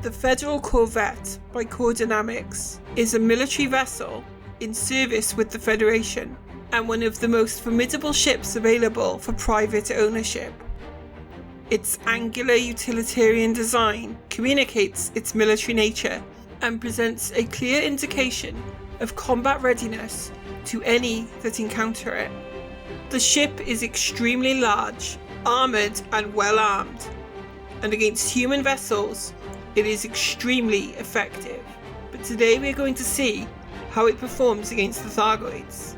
The Federal Corvette by Core Dynamics is a military vessel in service with the Federation and one of the most formidable ships available for private ownership. Its angular utilitarian design communicates its military nature and presents a clear indication of combat readiness to any that encounter it. The ship is extremely large, armoured and well armed, and against human vessels it is extremely effective. But today we are going to see how it performs against the Thargoids.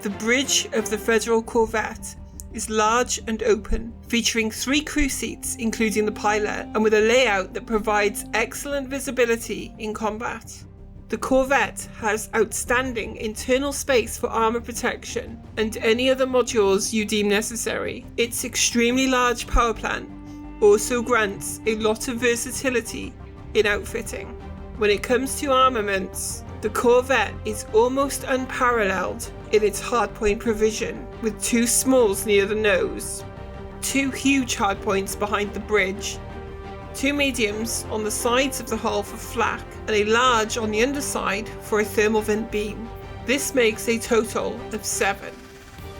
The bridge of the Federal Corvette is large and open, featuring 3 crew seats including the pilot, and with a layout that provides excellent visibility in combat. The Corvette has outstanding internal space for armour protection and any other modules you deem necessary. Its extremely large power plant also grants a lot of versatility in outfitting. When it comes to armaments, the Corvette is almost unparalleled in its hardpoint provision, with 2 smalls near the nose, 2 huge hardpoints behind the bridge, 2 mediums on the sides of the hull for flak, and a large on the underside for a thermal vent beam. This makes a total of 7.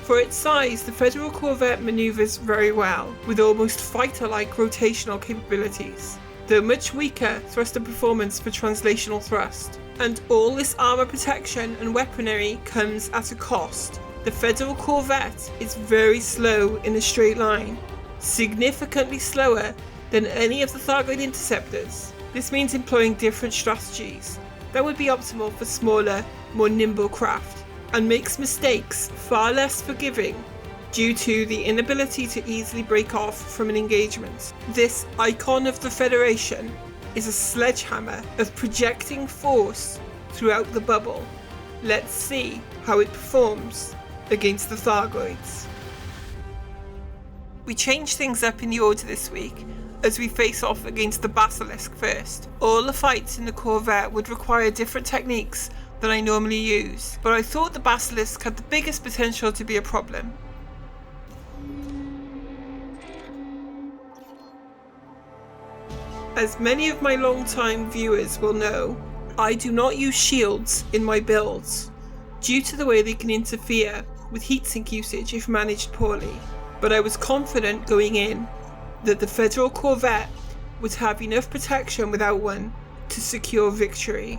For its size, the Federal Corvette manoeuvres very well, with almost fighter-like rotational capabilities, though much weaker thruster performance for translational thrust. And all this armour protection and weaponry comes at a cost. The Federal Corvette is very slow in a straight line, significantly slower than any of the Thargoid interceptors. This means employing different strategies that would be optimal for smaller, more nimble craft, and makes mistakes far less forgiving due to the inability to easily break off from an engagement. This icon of the Federation is a sledgehammer of projecting force throughout the bubble. Let's see how it performs against the Thargoids. We changed things up in the order this week as we face off against the Basilisk first. All the fights in the Corvette would require different techniques than I normally use, but I thought the Basilisk had the biggest potential to be a problem. As many of my long-time viewers will know, I do not use shields in my builds, due to the way they can interfere with heatsink usage if managed poorly, but I was confident going in that the Federal Corvette would have enough protection without one to secure victory.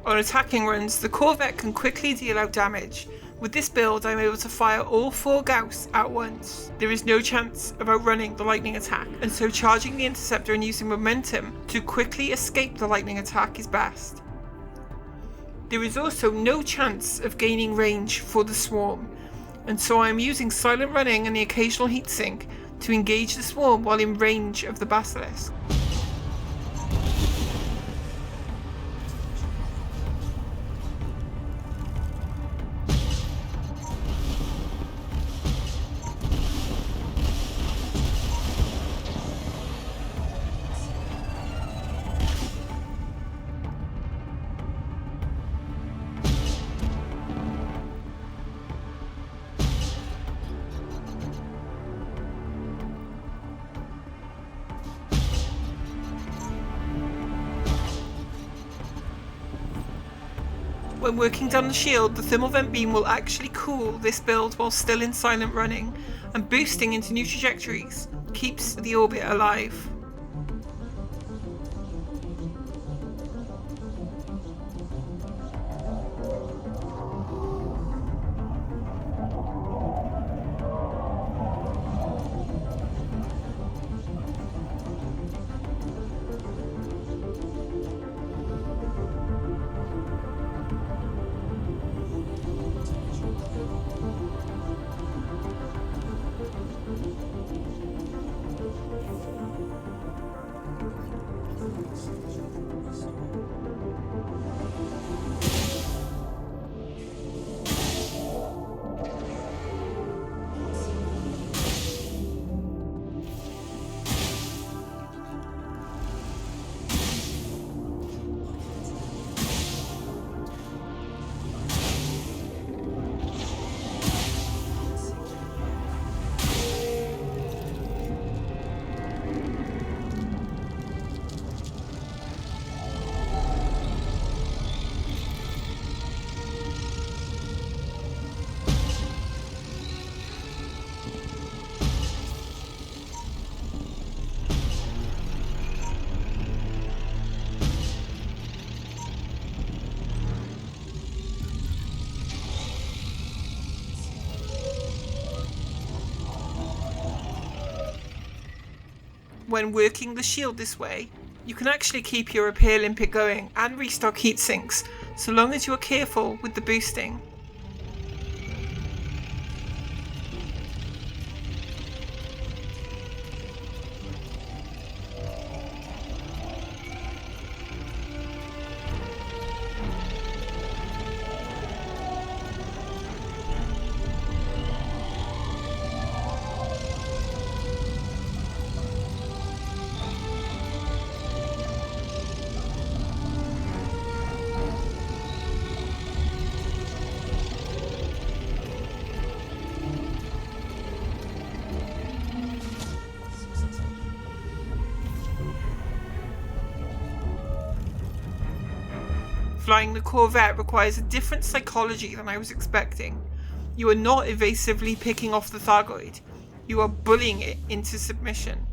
On attacking runs, the Corvette can quickly deal out damage. With this build, I'm able to fire all 4 Gauss at once. There is no chance of outrunning the lightning attack, and so charging the interceptor and using momentum to quickly escape the lightning attack is best. There is also no chance of gaining range for the swarm, and so I am using silent running and the occasional heatsink to engage the swarm while in range of the Basilisk. When working down the shield, the thermal vent beam will actually cool this build while still in silent running, and boosting into new trajectories keeps the orbit alive. When working the shield this way, you can actually keep your repair limpet going and restock heat sinks, so long as you are careful with the boosting. Flying the Corvette requires a different psychology than I was expecting. You are not evasively picking off the Thargoid, you are bullying it into submission.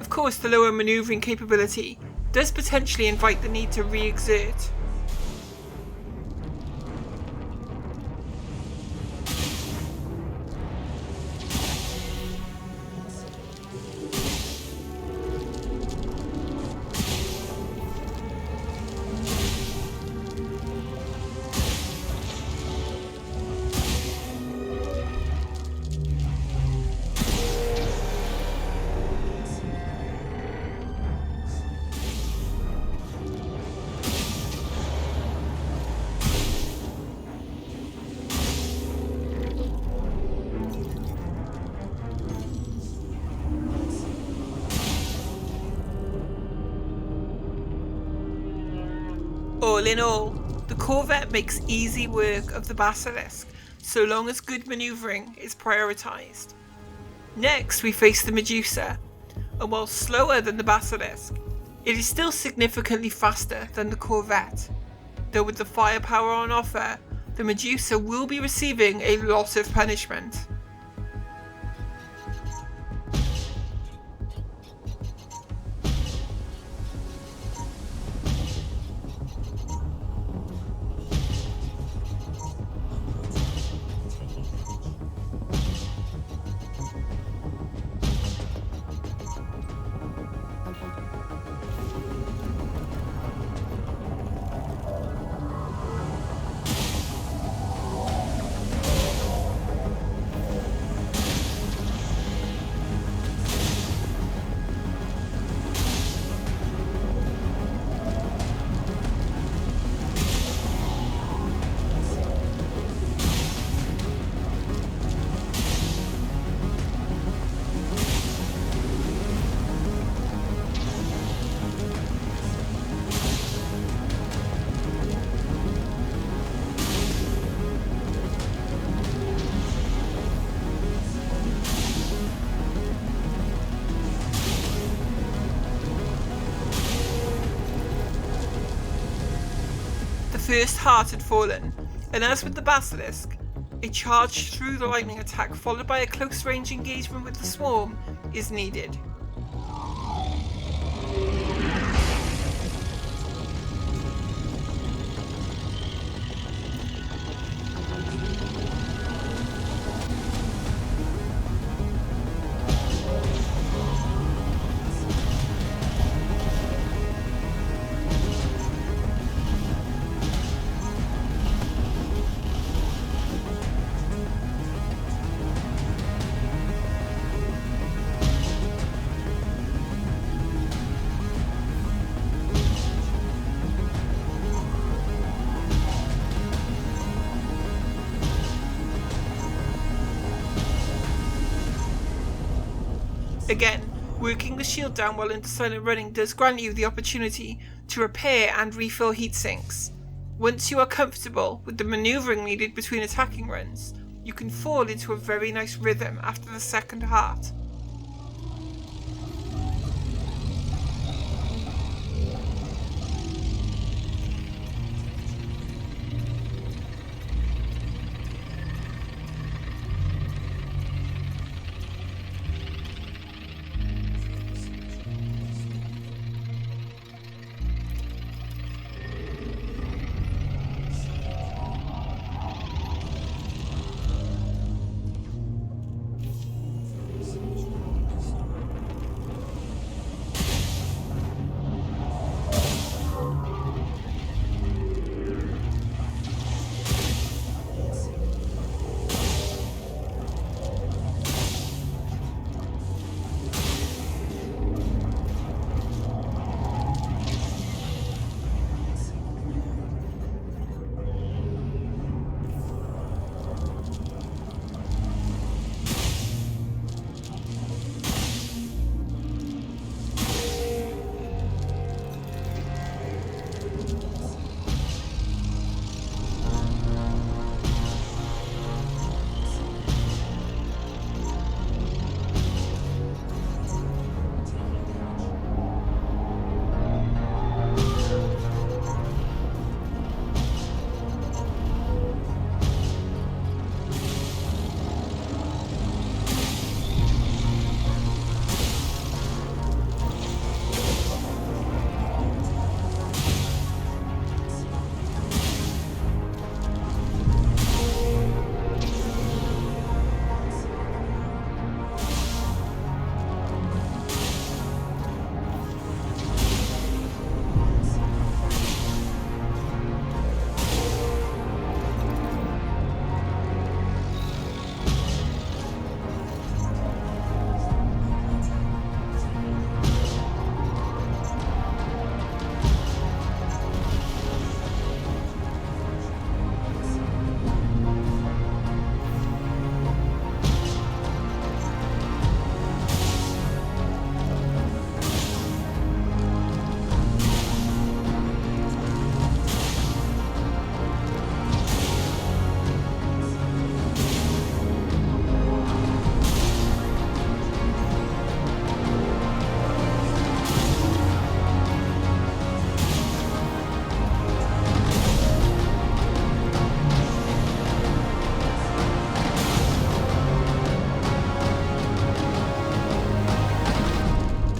Of course, the lower manoeuvring capability does potentially invite the need to re-exert. All in all, the Corvette makes easy work of the Basilisk, so long as good manoeuvring is prioritised. Next we face the Medusa, and while slower than the Basilisk, it is still significantly faster than the Corvette. Though with the firepower on offer, the Medusa will be receiving a lot of punishment. The first heart had fallen, and as with the Basilisk, a charge through the lightning attack followed by a close range engagement with the swarm is needed. Again, working the shield down while into silent running does grant you the opportunity to repair and refill heat sinks. Once you are comfortable with the manoeuvring needed between attacking runs, you can fall into a very nice rhythm after the second heart.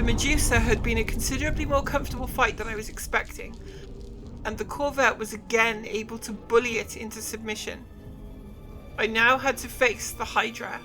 The Medusa had been a considerably more comfortable fight than I was expecting, and the Corvette was again able to bully it into submission. I now had to face the Hydra.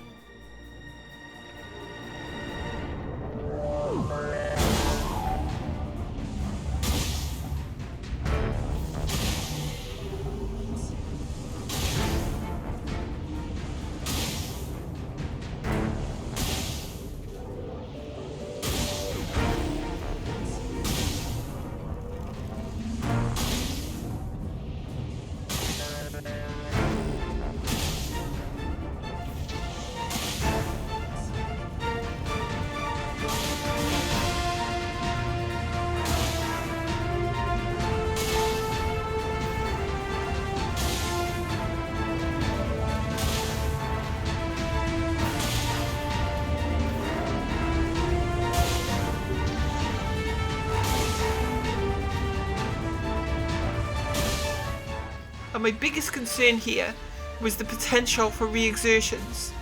And my biggest concern here was the potential for re-exertions.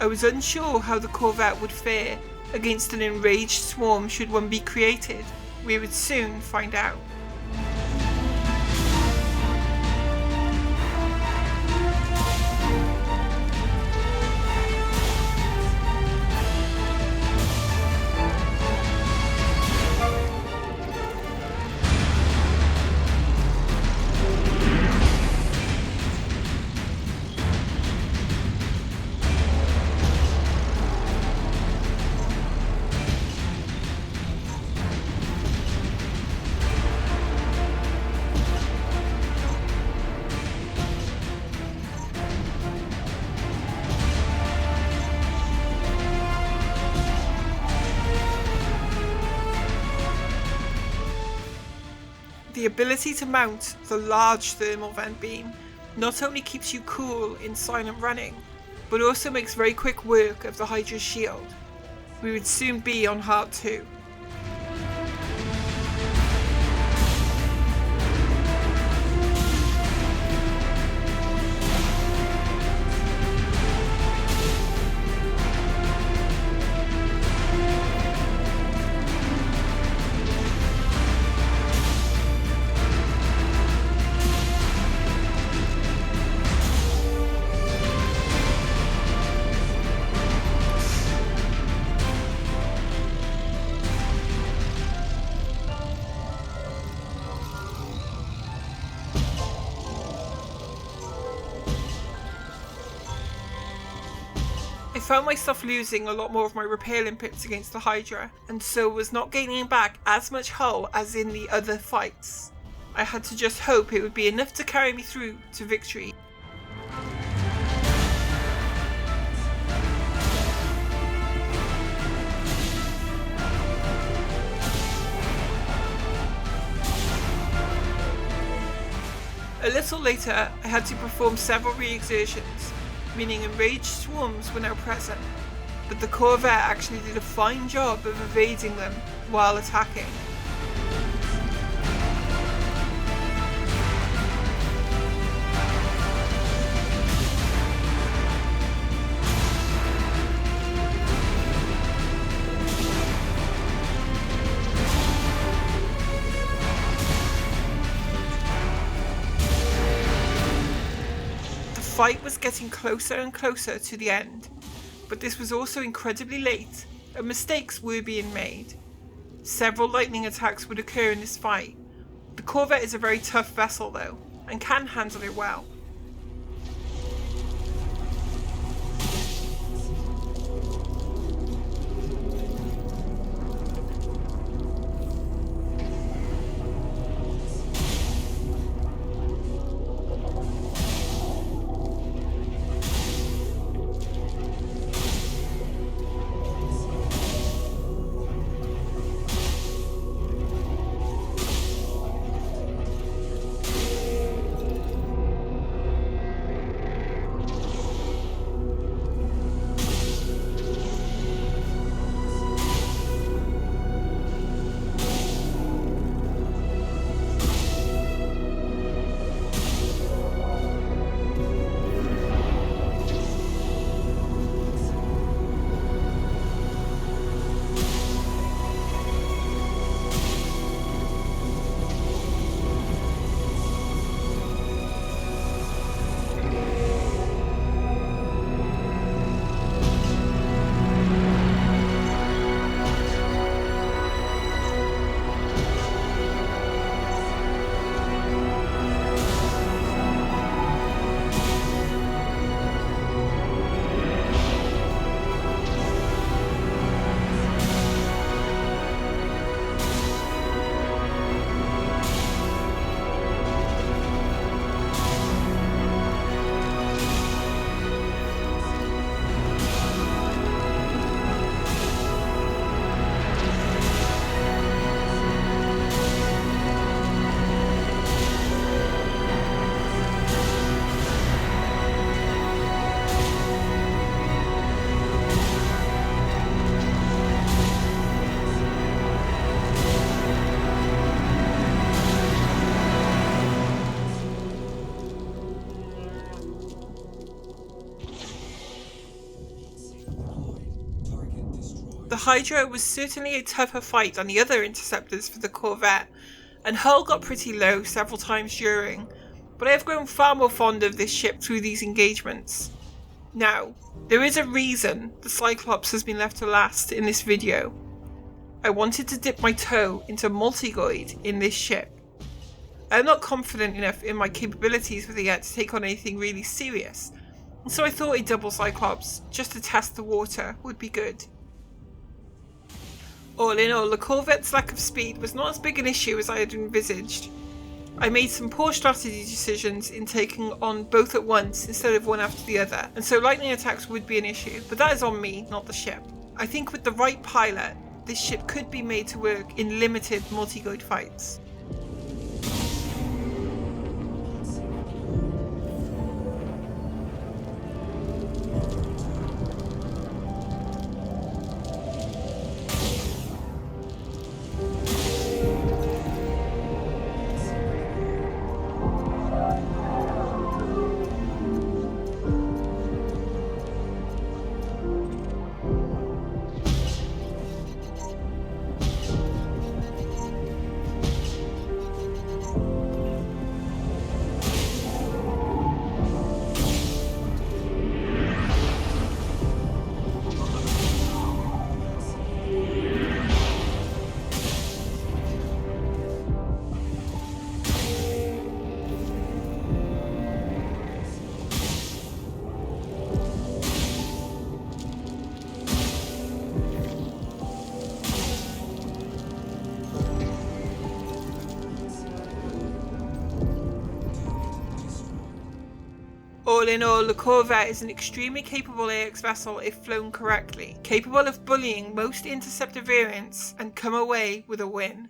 I was unsure how the Corvette would fare against an enraged swarm should one be created. We would soon find out. The ability to mount the large thermal vent beam not only keeps you cool in silent running, but also makes very quick work of the Hydra's shield. We would soon be on Heart 2. I found myself losing a lot more of my repair limpets against the Hydra, and so was not gaining back as much hull as in the other fights. I had to just hope it would be enough to carry me through to victory. A little later, I had to perform several re-exertions, meaning enraged swarms were now present, but the Corvette actually did a fine job of evading them while attacking. The fight was getting closer and closer to the end, but this was also incredibly late, and mistakes were being made. Several lightning attacks would occur in this fight. The Corvette is a very tough vessel though, and can handle it well. Hydra was certainly a tougher fight than the other interceptors for the Corvette, and hull got pretty low several times during, but I have grown far more fond of this ship through these engagements. Now, there is a reason the Cyclops has been left to last in this video. I wanted to dip my toe into multigoid in this ship. I am not confident enough in my capabilities with it yet to take on anything really serious, and so I thought a double Cyclops, just to test the water, would be good. All in all, the Corvette's lack of speed was not as big an issue as I had envisaged. I made some poor strategy decisions in taking on both at once instead of one after the other, and so lightning attacks would be an issue, but that is on me, not the ship. I think with the right pilot, this ship could be made to work in limited multigoid fights. All in all, the Corvette is an extremely capable AX vessel if flown correctly, capable of bullying most interceptor variants and come away with a win.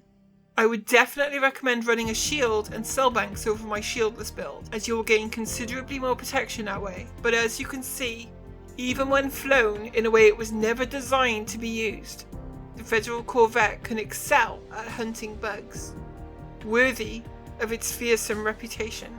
I would definitely recommend running a shield and cell banks over my shieldless build, as you will gain considerably more protection that way, but as you can see, even when flown in a way it was never designed to be used, the Federal Corvette can excel at hunting bugs, worthy of its fearsome reputation.